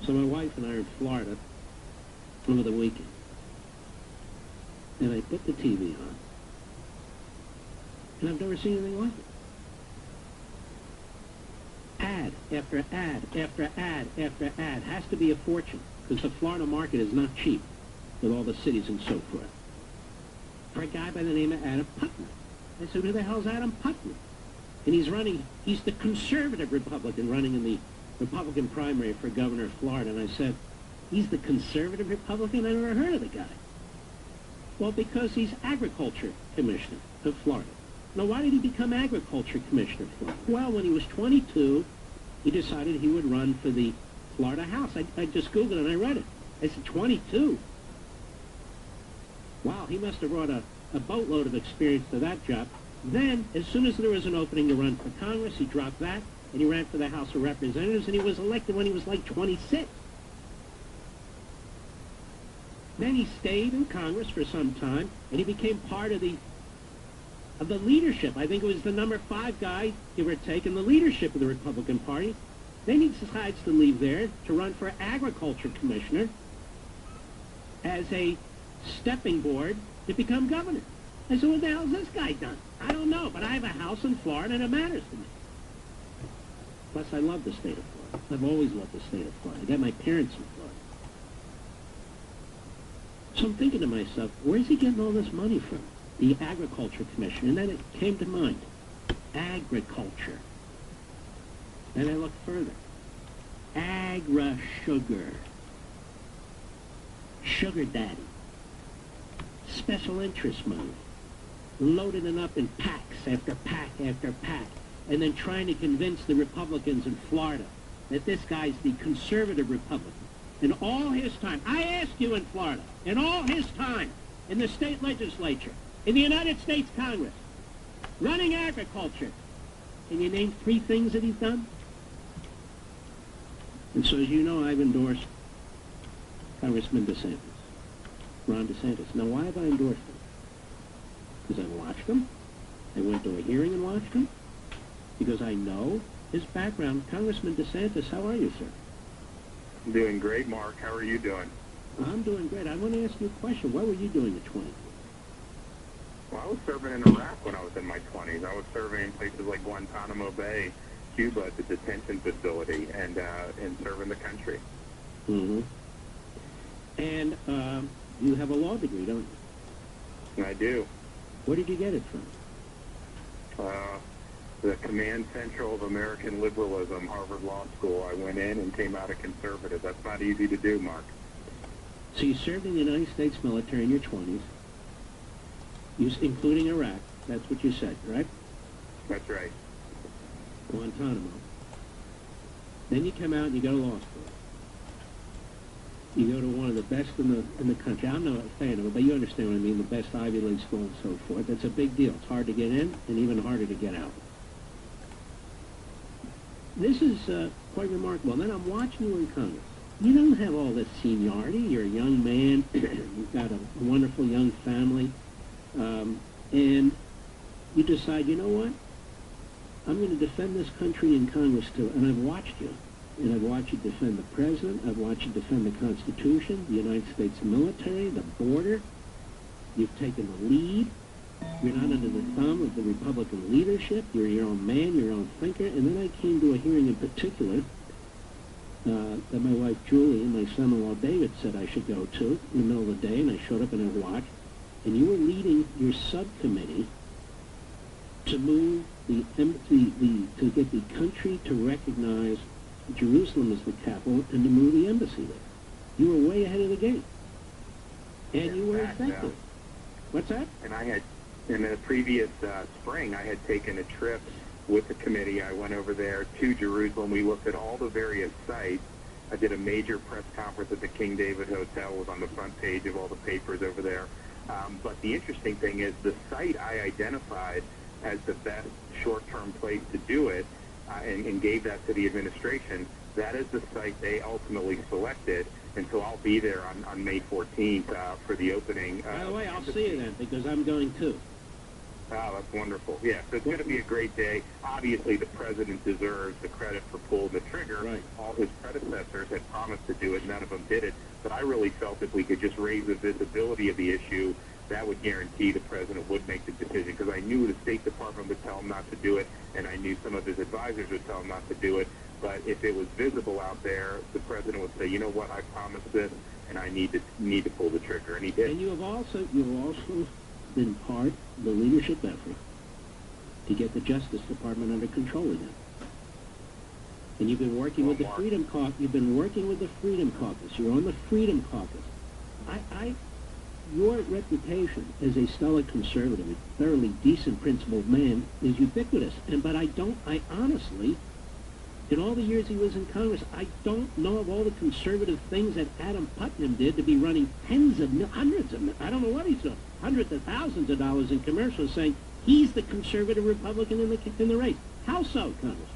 So my wife and I are in Florida over the weekend. And I put the TV on. And I've never seen anything like it. Ad after ad after ad after ad. Has to be a fortune, because the Florida market is not cheap with all the cities and so forth. For a guy by the name of Adam Putnam. I said, who the hell's Adam Putnam? And he's the conservative Republican running in the Republican primary for governor of Florida. And I said, he's the conservative Republican? I never heard of the guy. Well, because he's agriculture commissioner of Florida. Now, why did he become agriculture commissioner of Florida? Well, when he was 22, he decided he would run for the Florida House. I just Googled it and I read it. I said, 22? Wow, he must have brought a boatload of experience to that job. Then, as soon as there was an opening to run for Congress, he dropped that, and he ran for the House of Representatives, and he was elected when he was like 26. Then he stayed in Congress for some time, and he became part of the leadership. I think it was the number 5 guy, give or take, in the leadership of the Republican Party. Then he decides to leave there to run for agriculture commissioner as a stepping board to become governor. I said, what the hell has this guy done? I don't know, but I have a house in Florida and it matters to me. Plus, I love the state of Florida. I've always loved the state of Florida. I got my parents in Florida. So I'm thinking to myself, where's he getting all this money from? The agriculture commissioner. And then it came to mind. Agriculture. Then I looked further. Agra-sugar. Sugar daddy. Special interest money. Loading it up in packs after pack after pack. And then trying to convince the Republicans in Florida that this guy's the conservative Republican. In all his time, I ask you in Florida, in all his time, in the state legislature, in the United States Congress, running agriculture, can you name 3 things that he's done? And so, as you know, I've endorsed Congressman DeSantis, Ron DeSantis. Now, why have I endorsed him? Because I watched him. I went to a hearing and watched him. Because I know his background. Congressman DeSantis, how are you, sir? I'm doing great, Mark. How are you doing? I'm doing great. I want to ask you a question. What were you doing at 20? Well, I was serving in Iraq when I was in my 20s. I was serving in places like Guantanamo Bay, Cuba, at the detention facility, and serving the country. Mm-hmm. And you have a law degree, don't you? I do. Where did you get it from? The Command Central of American Liberalism, Harvard Law School. I went in and came out a conservative. That's not easy to do, Mark. So you served in the United States military in your 20s, including Iraq. That's what you said, right? That's right. Guantanamo. Then you come out and you go to law school. You go to one of the best in the country. I'm not a fan of it, but you understand what I mean, the best Ivy League school and so forth. That's a big deal. It's hard to get in and even harder to get out. This is quite remarkable. And then I'm watching you in Congress. You don't have all this seniority. You're a young man. You've got a wonderful young family. And you decide, you know what? I'm going to defend this country in Congress too. And I've watched you. And I've watched you defend the president. I've watched you defend the Constitution, the United States military, the border. You've taken the lead. You're not under the thumb of the Republican leadership. You're your own man, your own thinker. And then I came to a hearing in particular that my wife Julie and my son-in-law David said I should go to in the middle of the day, and I showed up and I watched. And you were leading your subcommittee to move to get the country to recognize Jerusalem as the capital and to move the embassy there. You were way ahead of the game. And you were effective. What's that? And I had, in the previous spring, I had taken a trip with the committee. I went over there to Jerusalem. We looked at all the various sites. I did a major press conference at the King David Hotel. It was on the front page of all the papers over there. But the interesting thing is the site I identified as the best short-term place to do it and gave that to the administration. That is the site they ultimately selected. And so I'll be there on May 14th for the opening. By the way, I'll see you then, because I'm going too. Oh, that's wonderful. Yeah, so it's going to be a great day. Obviously, the president deserves the credit for pulling the trigger. Right. All his predecessors had promised to do it. None of them did it. But I really felt if we could just raise the visibility of the issue, that would guarantee the president would make the decision, because I knew the State Department would tell him not to do it, and I knew some of his advisors would tell him not to do it. But if it was visible out there, the president would say, you know what, I promised this, and I need to pull the trigger, and he did. And you have also been part of the leadership effort to get the Justice Department under control again. And you've been working with the Freedom Caucus. You've been working with the Freedom Caucus. You're on the Freedom Caucus. Your reputation as a stellar conservative, a thoroughly decent, principled man, is ubiquitous. But I honestly, in all the years he was in Congress, I don't know of all the conservative things that Adam Putnam did to be running hundreds of, I don't know what he's doing, hundreds of thousands of dollars in commercials saying he's the conservative Republican in the race. How so, Congressman?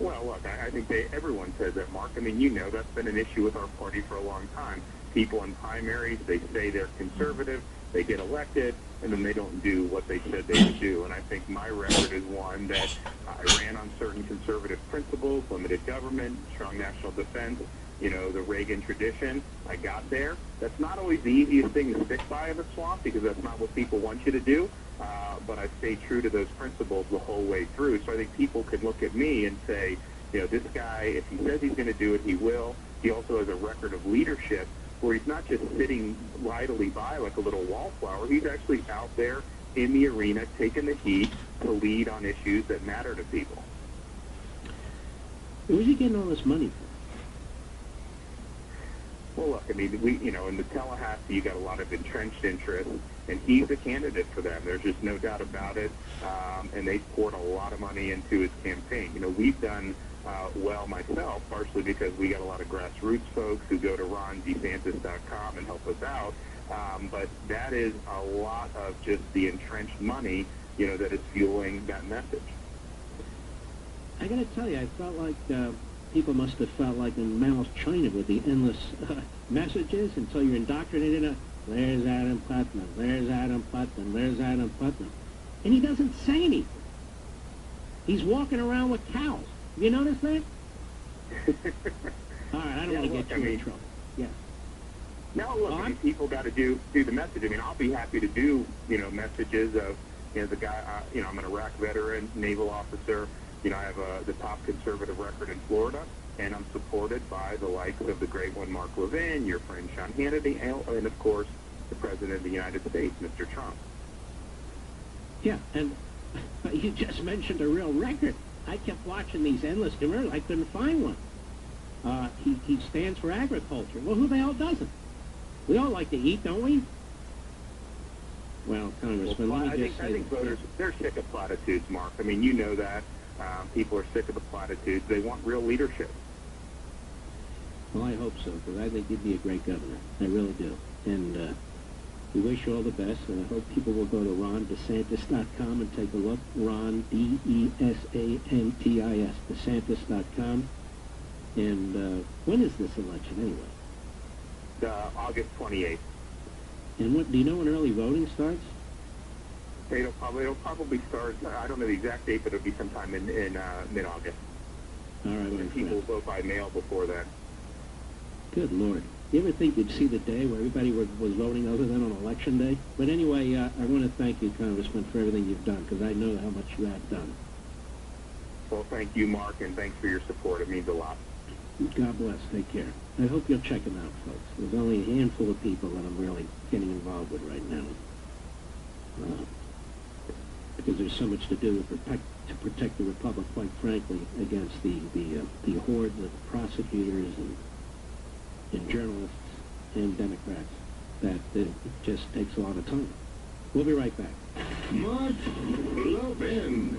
Well, look, I think everyone says that, Mark. I mean, you know that's been an issue with our party for a long time. People in primaries, they say they're conservative, they get elected, and then they don't do what they said they would do. And I think my record is one that I ran on certain conservative principles, limited government, strong national defense, you know, the Reagan tradition. I got there. That's not always the easiest thing to stick by in the swamp, because that's not what people want you to do. But I stayed true to those principles the whole way through. So I think people could look at me and say, you know, this guy, if he says he's going to do it, he will. He also has a record of leadership where he's not just sitting idly by like a little wallflower. He's actually out there in the arena taking the heat to lead on issues that matter to people. Where's he getting all this money from? Well, look, I mean, in the Tallahassee, you got a lot of entrenched interests, and he's a candidate for them. There's just no doubt about it. And they poured a lot of money into his campaign. You know, we've done well myself, partially because we got a lot of grassroots folks who go to DeSantis.com and help us out. But that is a lot of just the entrenched money, you know, that is fueling that message. I got to tell you, I felt like people must have felt like in Mao's China with the endless messages until you're indoctrinated. There's Adam Putnam, there's Adam Putnam, there's Adam Putnam. And he doesn't say anything. He's walking around with cows. Have you noticed that? All right, I don't want to get you in trouble. Yeah. No, look, I mean, people got to do the message. I mean, I'll be happy to do, you know, messages of, you know, the guy, you know, I'm an Iraq veteran, naval officer. You know, I have the top conservative record in Florida, and I'm supported by the likes of the great one, Mark Levin, your friend Sean Hannity, and of course, the President of the United States, Mr. Trump. Yeah, and you just mentioned a real record. I kept watching these endless commercials. I couldn't find one. He stands for agriculture. Well, who the hell doesn't? We all like to eat, don't we? Well, Congressman, let me just say... I think voters, they're sick of platitudes, Mark. I mean, you know that. People are sick of the platitudes. They want real leadership. Well, I hope so, because I think you'd be a great governor. I really do. And we wish you all the best, and I hope people will go to RonDeSantis.com and take a look. Ron, D-E-S-A-N-T-I-S, DeSantis.com. And when is this election, anyway? August 28th. And what, do you know when early voting starts? It'll probably start, I don't know the exact date, but it'll be sometime in mid-August. All right, and people will vote by mail before that. Good Lord. You ever think you'd see the day where everybody was voting other than on Election Day? But anyway, I want to thank you, Congressman, for everything you've done, because I know how much you have done. Well, thank you, Mark, and thanks for your support. It means a lot. God bless. Take care. I hope you'll check them out, folks. There's only a handful of people that I'm really getting involved with right now. Because there's so much to do to protect the Republic, quite frankly, against the hordes of prosecutors and journalists and Democrats, that it just takes a lot of time. We'll be right back. Mark Levin.